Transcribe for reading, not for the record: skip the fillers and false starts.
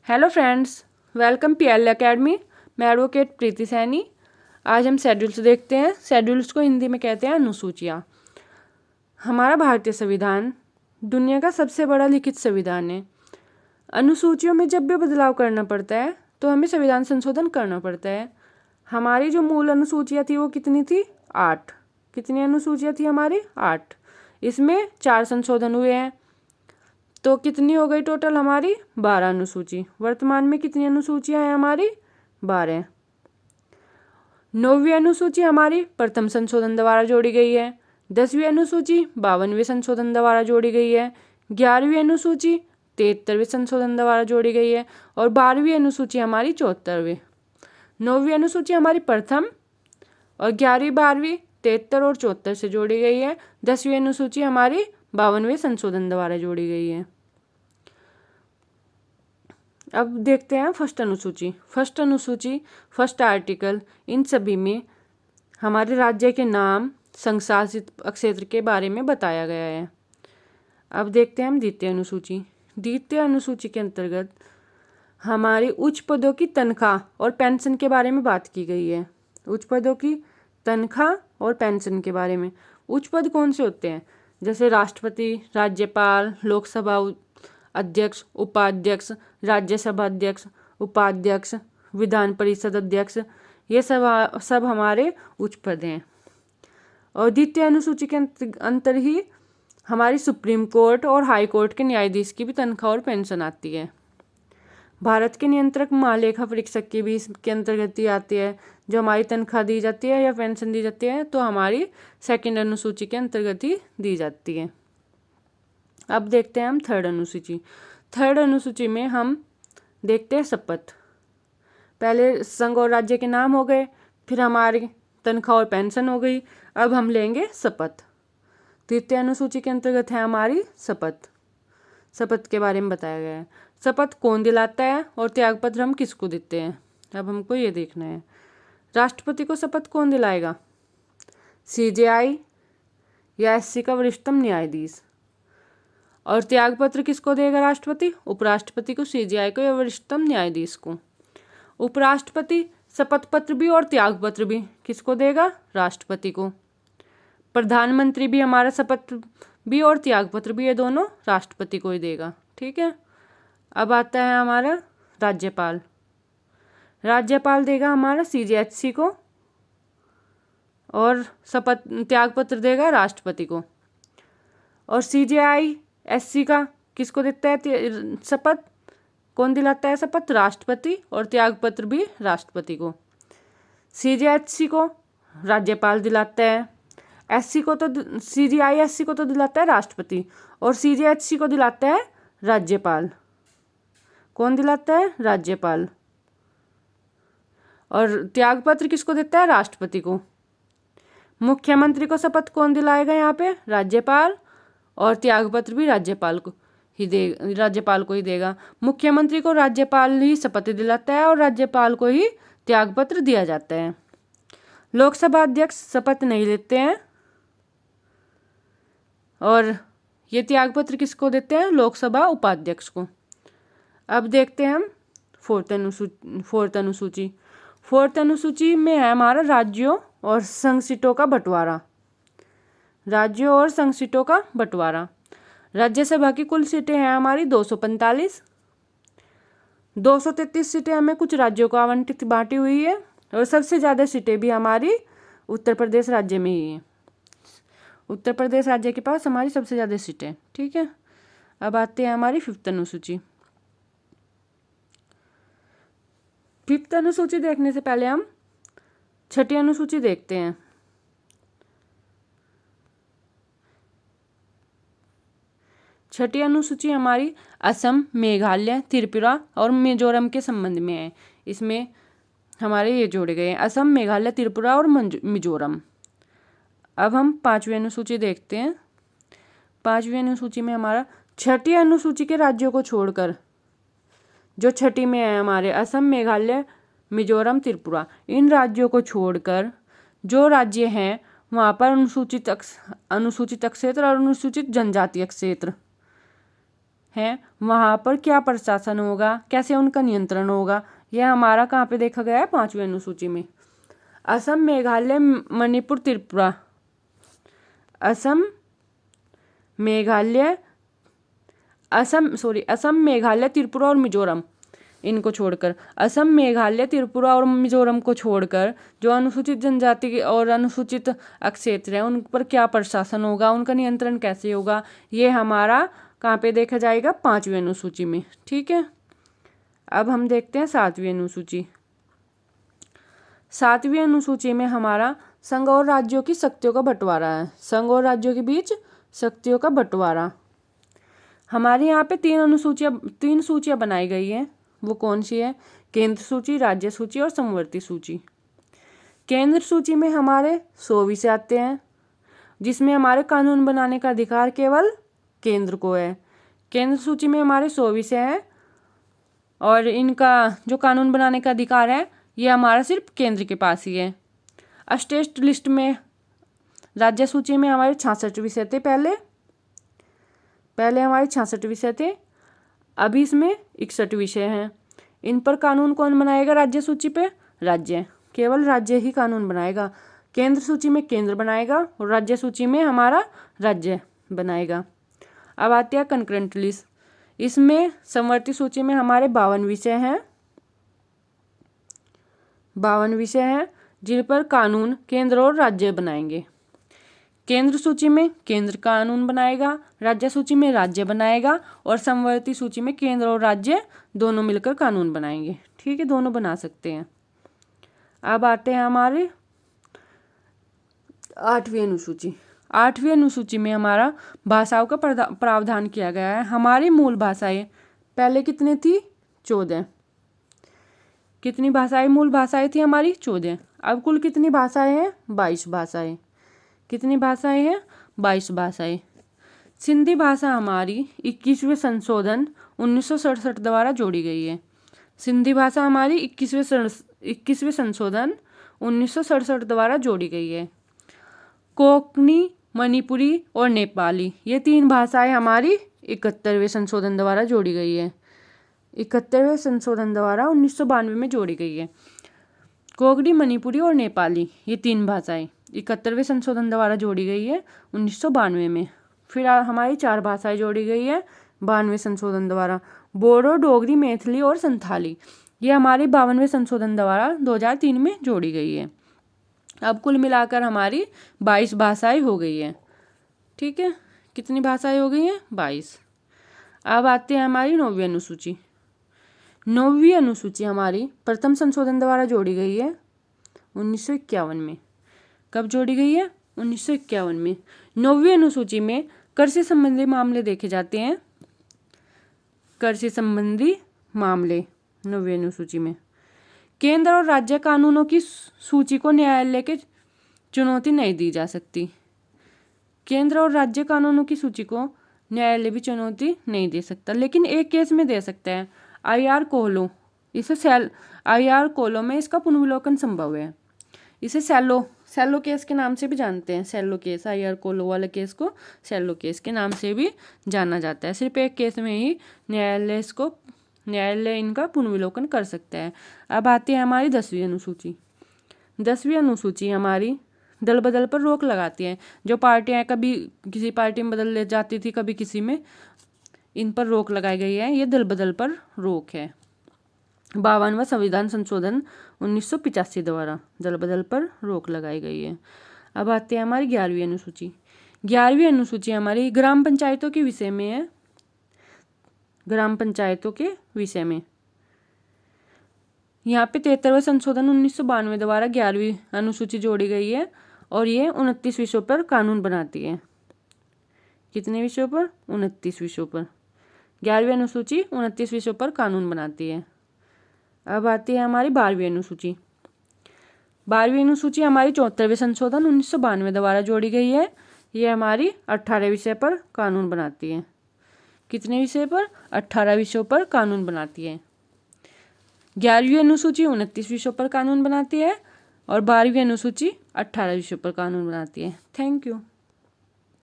Hello friends, welcome PL academy. मैं advocate प्रीति सैनी। आज हम शेड्यूल्स देखते हैं। शेड्यूल्स को हिंदी में कहते हैं अनुसूचियाँ। हमारा भारतीय संविधान दुनिया का सबसे बड़ा लिखित संविधान है। अनुसूचियों में जब भी बदलाव करना पड़ता है तो हमें संविधान संशोधन करना पड़ता है। हमारी जो मूल अनुसूचियाँ थी वो कितनी थी? 8। कितनी अनुसूचियाँ थी हमारी? 8। इसमें 4 संशोधन हुए हैं, तो कितनी हो गई टोटल हमारी? 12 अनुसूची। वर्तमान में कितनी अनुसूचियां हैं हमारी? 12। 9वीं अनुसूची हमारी प्रथम संशोधन द्वारा जोड़ी गई है। 10वीं अनुसूची 52वें संशोधन द्वारा जोड़ी गई है। 11वीं अनुसूची 73वें संशोधन द्वारा जोड़ी गई है और 12वीं अनुसूची हमारी 74वें। 9वीं अनुसूची हमारी प्रथम और 11वीं 12वीं 73 और 74 से जोड़ी गई है। 10वीं अनुसूची हमारी 52वें संशोधन द्वारा जोड़ी गई है। अब देखते हैं फर्स्ट अनुसूची। फर्स्ट अनुसूची, फर्स्ट आर्टिकल, इन सभी में हमारे राज्य के नाम, संघ शासित क्षेत्र के बारे में बताया गया है। अब देखते हैं हम द्वितीय अनुसूची। द्वितीय अनुसूची के अंतर्गत हमारी उच्च पदों की तनख्वाह और पेंशन के बारे में बात की गई है। उच्च पदों की तनख्वाह और पेंशन के बारे में। उच्च पद कौन से होते हैं? जैसे राष्ट्रपति, राज्यपाल, लोकसभा अध्यक्ष, उपाध्यक्ष, राज्यसभा अध्यक्ष, उपाध्यक्ष, विधान परिषद अध्यक्ष, ये सब हमारे उच्च पद हैं। और द्वितीय अनुसूची के अंतर ही हमारी सुप्रीम कोर्ट और हाई कोर्ट के न्यायाधीश की भी तनख्वाह और पेंशन आती है। भारत के नियंत्रक महालेखा परीक्षक की भी इसके अंतर्गत ही आती है। जो हमारी तनख्वाह दी जाती है या पेंशन दी जाती है तो हमारी सेकंड अनुसूची के अंतर्गत ही दी जाती है। अब देखते हैं हम थर्ड अनुसूची। थर्ड अनुसूची में हम देखते हैं शपथ। पहले संघ और राज्य के नाम हो गए, फिर हमारी तनख्वाह और पेंशन हो गई। अब हम लेंगे शपथ। तृतीय अनुसूची के अंतर्गत है हमारी शपथ। शपथ के बारे में बताया गया है। शपथ कौन दिलाता है और त्यागपत्र हम किसको देते हैं? अब हमको ये देखना है। राष्ट्रपति को शपथ कौन दिलाएगा? सीजेआई या एससी का वरिष्ठतम न्यायाधीश। और त्यागपत्र किसको देगा राष्ट्रपति? उपराष्ट्रपति को, सीजेआई को या वरिष्ठतम न्यायाधीश को। उपराष्ट्रपति शपथ पत्र भी और त्यागपत्र भी किसको देगा? राष्ट्रपति को। प्रधानमंत्री भी हमारा शपथ भी और त्यागपत्र भी ये दोनों राष्ट्रपति को ही देगा। ठीक है। अब आता है हमारा राज्यपाल। राज्यपाल देगा हमारा सीजीएचसी को और शपथ त्यागपत्र देगा राष्ट्रपति को। और सीजेआई एससी का किसको देता है शपथ? कौन दिलाता है शपथ? राष्ट्रपति, और त्यागपत्र भी राष्ट्रपति को। सीजीएचसी को राज्यपाल दिलाता है, एससी को तो सीजीआई एससी को तो दिलाता है राष्ट्रपति, और सीजीएचसी को दिलाता है राज्यपाल। कौन दिलाता है? राज्यपाल। और त्यागपत्र किसको देता है? राष्ट्रपति को। मुख्यमंत्री को शपथ कौन दिलाएगा यहाँ पे? राज्यपाल, और त्यागपत्र भी राज्यपाल को ही देगा। मुख्यमंत्री को राज्यपाल ही शपथ दिलाता है और राज्यपाल को ही त्यागपत्र दिया जाता है। लोकसभा अध्यक्ष शपथ नहीं लेते हैं और ये त्यागपत्र किसको देते हैं? लोकसभा उपाध्यक्ष को। अब देखते हैं हम फोर्थ अनुसूची। फोर्थ अनुसूची में है हमारा राज्यों और संघ सीटों का बंटवारा। राज्यों और संघ सीटों का बंटवारा। राज्यसभा की कुल सीटें हैं हमारी 245। 233 सीटें हमें कुछ राज्यों को आवंटित बांटी हुई है और सबसे ज़्यादा सीटें भी हमारी उत्तर प्रदेश राज्य में ही है। उत्तर प्रदेश राज्य के पास हमारी सबसे ज़्यादा सीटें। ठीक है। अब आते हैं हमारी फिफ्थ अनुसूची। फिफ्थ अनुसूची देखने से पहले हम छठी अनुसूची देखते हैं। छठी अनुसूची हमारी असम, मेघालय, त्रिपुरा और मिजोरम के संबंध में है। इसमें हमारे ये जोड़े गए हैं असम, मेघालय, त्रिपुरा और मिजोरम। अब हम पांचवी अनुसूची देखते हैं। पांचवी अनुसूची में हमारा छठी अनुसूची के राज्यों को छोड़कर जो छठी में है हमारे असम, मेघालय, मिजोरम, त्रिपुरा, इन राज्यों को छोड़कर जो राज्य हैं वहाँ पर अनुसूचित क्षेत्र और अनुसूचित जनजातीय क्षेत्र हैं वहाँ पर क्या प्रशासन होगा, कैसे उनका नियंत्रण होगा, यह हमारा कहाँ पे देखा गया है 5वीं अनुसूची में। असम, मेघालय, मणिपुर, त्रिपुरा। असम, मेघालय, असम, मेघालय, त्रिपुरा और मिजोरम, इनको छोड़कर, असम, मेघालय, त्रिपुरा और मिजोरम को छोड़कर जो अनुसूचित जनजाति और अनुसूचित क्षेत्र है उन पर क्या प्रशासन होगा, उनका नियंत्रण कैसे होगा, ये हमारा कहाँ पे देखा जाएगा 5वीं अनुसूची में। ठीक है, अब हम देखते हैं 7वीं अनुसूची। 7वीं अनुसूची में हमारा संघ और राज्यों की शक्तियों का बंटवारा है। संघ और राज्यों के बीच शक्तियों का बंटवारा। हमारे यहाँ पे 3 सूचियाँ बनाई गई हैं। वो कौन सी है? केंद्र सूची, राज्य सूची और समवर्ती सूची। केंद्र सूची में हमारे 100 विषय आते हैं, जिसमें हमारे कानून बनाने का अधिकार केवल केंद्र को है। केंद्र सूची में हमारे 100 विषय हैं और इनका जो कानून बनाने का अधिकार है ये हमारा सिर्फ केंद्र के पास ही है। स्टेट लिस्ट में राज्य सूची में हमारे 66 विषय थे। पहले हमारे 66 विषय थे, अभी इसमें 61 विषय हैं। इन पर कानून कौन बनाएगा? राज्य सूची पे राज्य, केवल राज्य ही कानून बनाएगा। केंद्र सूची में केंद्र बनाएगा और राज्य सूची में हमारा राज्य बनाएगा। अब आते हैं कंकरेंट लिस्ट। इसमें समवर्ती सूची में हमारे 52 विषय हैं। 52 विषय हैं जिन पर कानून केंद्र और राज्य बनाएंगे। केंद्र सूची में केंद्र कानून बनाएगा, राज्य सूची में राज्य बनाएगा और समवर्ती सूची में केंद्र और राज्य दोनों मिलकर कानून बनाएंगे। ठीक है, दोनों बना सकते हैं। अब आते हैं हमारे 8वीं अनुसूची। 8वीं अनुसूची में हमारा भाषाओं का प्रावधान किया गया है। हमारी मूल भाषाएं पहले कितनी थी? 14। कितनी भाषाएं मूल भाषाएं थी हमारी? 14। अब कुल कितनी भाषाएं हैं? 22 भाषाएं। कितनी भाषाएं हैं? 22 भाषाएं। सिंधी भाषा हमारी 21वें संशोधन 1967 द्वारा जोड़ी गई है। सिंधी भाषा हमारी 21वें संशोधन 1967 द्वारा जोड़ी गई है। कोंकणी, मणिपुरी और नेपाली, ये 3 भाषाएं हमारी 71वें संशोधन द्वारा जोड़ी गई है। 71वें संशोधन द्वारा 1992 में जोड़ी गई है। कोंकणी, मणिपुरी और नेपाली, ये 3 भाषाएं 71वें संशोधन द्वारा जोड़ी गई है 1992 में। फिर हमारी 4 भाषाएं जोड़ी गई है 92वें संशोधन द्वारा। बोडो, डोगरी, मैथिली और संथाली, ये हमारी 52वें संशोधन द्वारा 2003 में जोड़ी गई है। अब कुल मिलाकर हमारी 22 भाषाएं हो गई है। ठीक है, कितनी भाषाएं हो गई हैं? 22। अब आते हैं हमारी 9वीं अनुसूची। 9वीं अनुसूची हमारी प्रथम संशोधन द्वारा जोड़ी गई है 1951 में। कब जोड़ी गई है? 1951 में। 9वीं अनुसूची में कृषि संबंधी मामले देखे जाते हैं। कृषि संबंधी मामले 9वीं अनुसूची में। केंद्र और राज्य कानूनों की सूची को न्यायालय के चुनौती नहीं दी जा सकती। केंद्र और राज्य कानूनों की सूची को न्यायालय भी चुनौती नहीं दे सकता, लेकिन एक केस में दे सकता है, IR कोलो। IR कोलो में इसका पुनर्विलोकन संभव है। इसे सेलो केस के नाम से भी जानते हैं। सेलो केस, IR कोलो वाले केस को सेलो केस के नाम से भी जाना जाता है। सिर्फ एक केस में ही न्यायालय इनका पुनर्विलोकन कर सकता है। अब आती है हमारी 10वीं अनुसूची। 10वीं अनुसूची हमारी दल बदल पर रोक लगाती है। जो पार्टियां कभी किसी पार्टी में बदल ले जाती थी, कभी किसी में, इन पर रोक लगाई गई है। ये दल बदल पर रोक है। 52वां संविधान संशोधन 1985 द्वारा दल बदल पर रोक लगाई गई है। अब आते हैं हमारी 11वीं अनुसूची। 11वीं अनुसूची हमारी ग्राम पंचायतों के विषय में है। ग्राम पंचायतों के विषय में यहाँ पे 73वें संशोधन 1992 द्वारा 11वीं अनुसूची जोड़ी गई है और ये 29 विषयों पर कानून बनाती है। कितने विषयों पर? 29 विषयों पर। 11वीं अनुसूची 29 विषयों पर कानून बनाती है। अब आती है हमारी 12वीं अनुसूची। 12वीं अनुसूची हमारी 74वें संशोधन 1992 द्वारा जोड़ी गई है। ये हमारी 18 विषय पर कानून बनाती है। कितने विषय पर? 18 विषयों पर कानून बनाती है। 11वीं अनुसूची 29 विषयों पर कानून बनाती है और 12वीं अनुसूची 18 विषयों पर कानून बनाती है। Thank you.